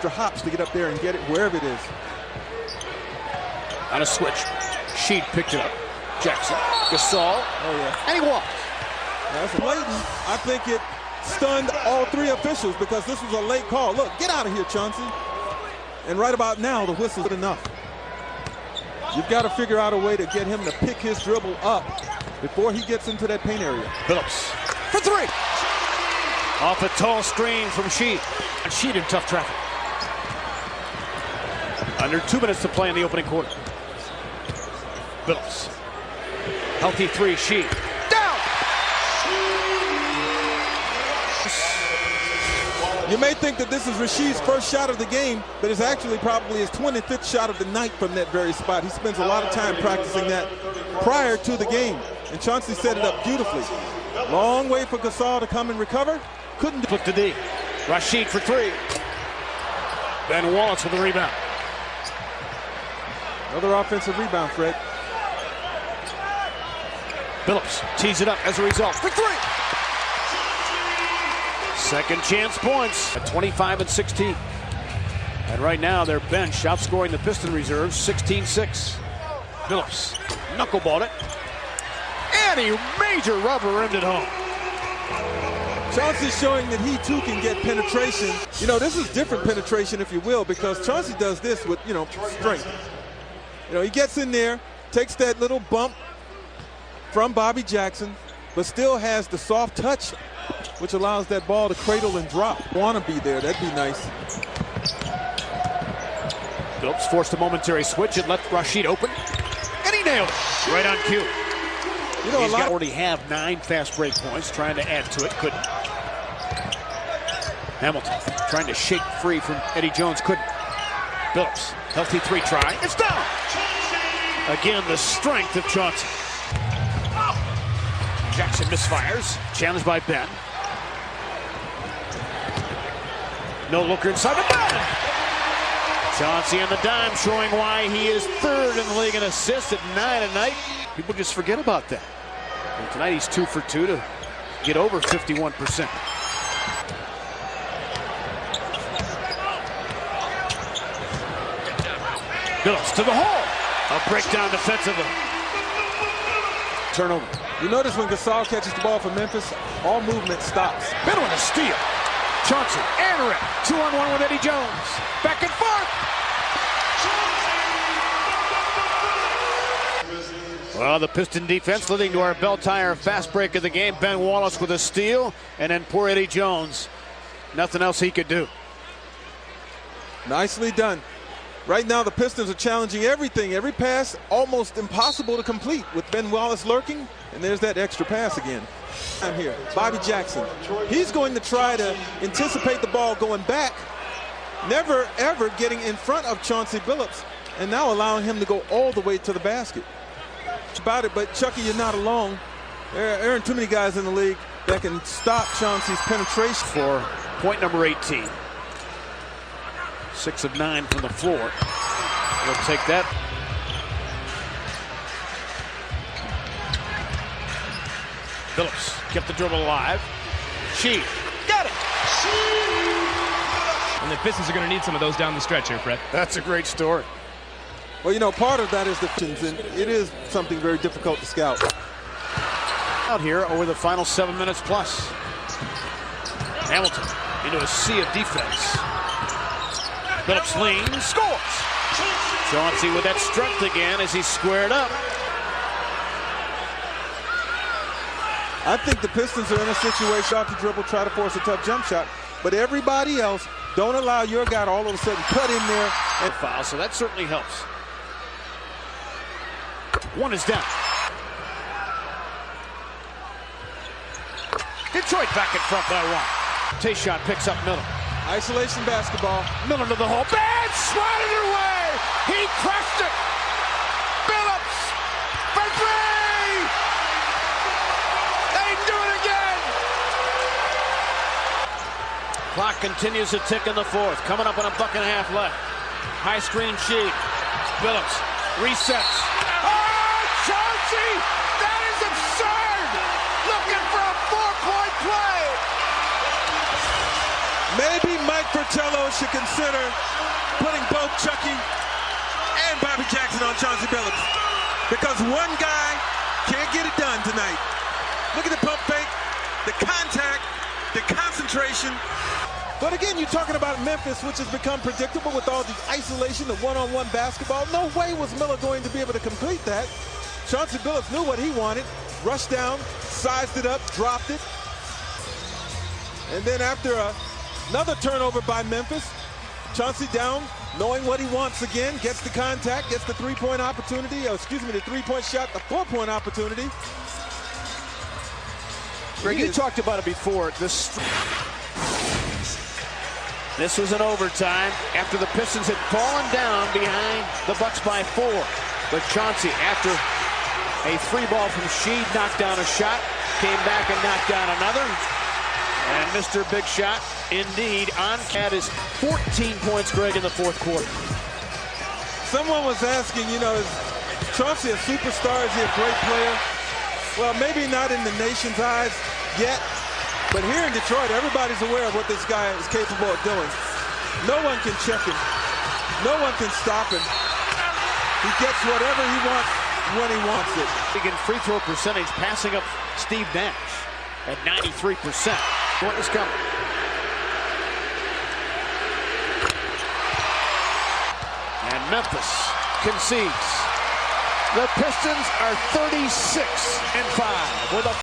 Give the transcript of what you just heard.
extra hops to get up there and get it wherever it is. On a switch. Sheed picked it up. Jackson. Gasol. Oh, yeah. And he walked. That's blatant. I think it stunned all three officials because this was a late call. Look, get out of here, Chauncey. And right about now, the whistle's good enough. You've got to figure out a way to get him to pick his dribble up before he gets into that paint area. Billups for three. Off a tall screen from Sheed. And Sheed in tough traffic. Under 2 minutes to play in the opening quarter. Billups. Healthy three, Sheed. Down! You may think that this is Rasheed's first shot of the game, but it's actually probably his 25th shot of the night from that very spot. He spends a lot of time practicing that prior to the game. And Chauncey set it up beautifully. Long way for Gasol to come and recover. Couldn't Flip to D. Rasheed for three. Ben Wallace with the rebound. Another offensive rebound, Fred. Billups tees it up as a result for three. Second chance points at 25 and 16. And right now their bench outscoring the Piston reserves 16-6. Billups knuckleballed it. And he major rubber rimmed it home. Chauncey's showing that he too can get penetration. You know, this is different penetration, if you will, because Chauncey does this with, strength. He gets in there, takes that little bump from Bobby Jackson, but still has the soft touch, which allows that ball to cradle and drop. Want to be there, that'd be nice. Billups forced a momentary switch and left Rasheed open. And he nailed it right on cue. He's already have 9 fast break points, trying to add to it, couldn't. Hamilton trying to shake free from Eddie Jones, couldn't. Billups, healthy three try, it's down! Again, the strength of Chauncey. Jackson misfires, challenged by Ben. No looker inside the Ben! Chauncey on the dime, showing why he is third in the league in assists at 9 a night. People just forget about that. And tonight he's 2 for 2 to get over 51%. Billups to the hole. A breakdown defensively. Turnover. You notice when Gasol catches the ball from Memphis, all movement stops. Ben with a steal. Chauncey and Rick. 2-on-1 with Eddie Jones. Back and forth. Well, the Piston defense leading to our bell tire fast break of the game. Ben Wallace with a steal, and then poor Eddie Jones. Nothing else he could do. Nicely done. Right now, the Pistons are challenging everything. Every pass almost impossible to complete with Ben Wallace lurking. And there's that extra pass again. I'm here. Bobby Jackson. He's going to try to anticipate the ball going back. Never, ever getting in front of Chauncey Billups. And now allowing him to go all the way to the basket. About it, but Chucky, you're not alone. There aren't too many guys in the league that can stop Chauncey's penetration. For point number 18. 6 of 9 from the floor. He'll take that. Billups kept the dribble alive. Sheed got it. And the Pistons are going to need some of those down the stretch here, Fred. That's a great story. Well, part of that is the Pistons, and it is something very difficult to scout. Out here over the final 7 minutes plus. Hamilton into a sea of defense. Billups leans, scores. Chauncey with that strength again as he's squared up. I think the Pistons are in a situation off the dribble, try to force a tough jump shot, but everybody else, don't allow your guy to all of a sudden cut in there and foul, so that certainly helps. One is down. Detroit back in front by 1. Tayshaun picks up Miller. Isolation basketball. Miller to the hole. Bad swatted it away. He crushed it. Billups for 3. They do it again. Clock continues to tick in the 4th. Coming up on a buck and a half left. High screen Sheed. Billups resets. Chauncey! That is absurd! Looking for a 4-point play! Maybe Mike Fratello should consider putting both Chucky and Bobby Jackson on Chauncey Billups, because one guy can't get it done tonight. Look at the pump fake, the contact, the concentration. But again, you're talking about Memphis, which has become predictable with all the isolation, the one-on-one basketball. No way was Miller going to be able to complete that. Chauncey Billups knew what he wanted, rushed down, sized it up, dropped it. And then after another turnover by Memphis, Chauncey down, knowing what he wants again, gets the contact, gets the three-point opportunity, the three-point shot, the four-point opportunity. Greg, you talked about it before. This was an overtime after the Pistons had fallen down behind the Bucks by 4. But Chauncey, after a free ball from Sheed, knocked down a shot, came back and knocked down another. And Mr. Big Shot, indeed, had his 14 points, Greg, in the fourth quarter. Someone was asking, you know, is Chauncey a superstar? Is he a great player? Well, maybe not in the nation's eyes yet, but here in Detroit, everybody's aware of what this guy is capable of doing. No one can check him. No one can stop him. He gets whatever he wants when he wants it. Again, free throw percentage, passing up Steve Nash at 93%. What is coming? And Memphis concedes. The Pistons are 36-5 with a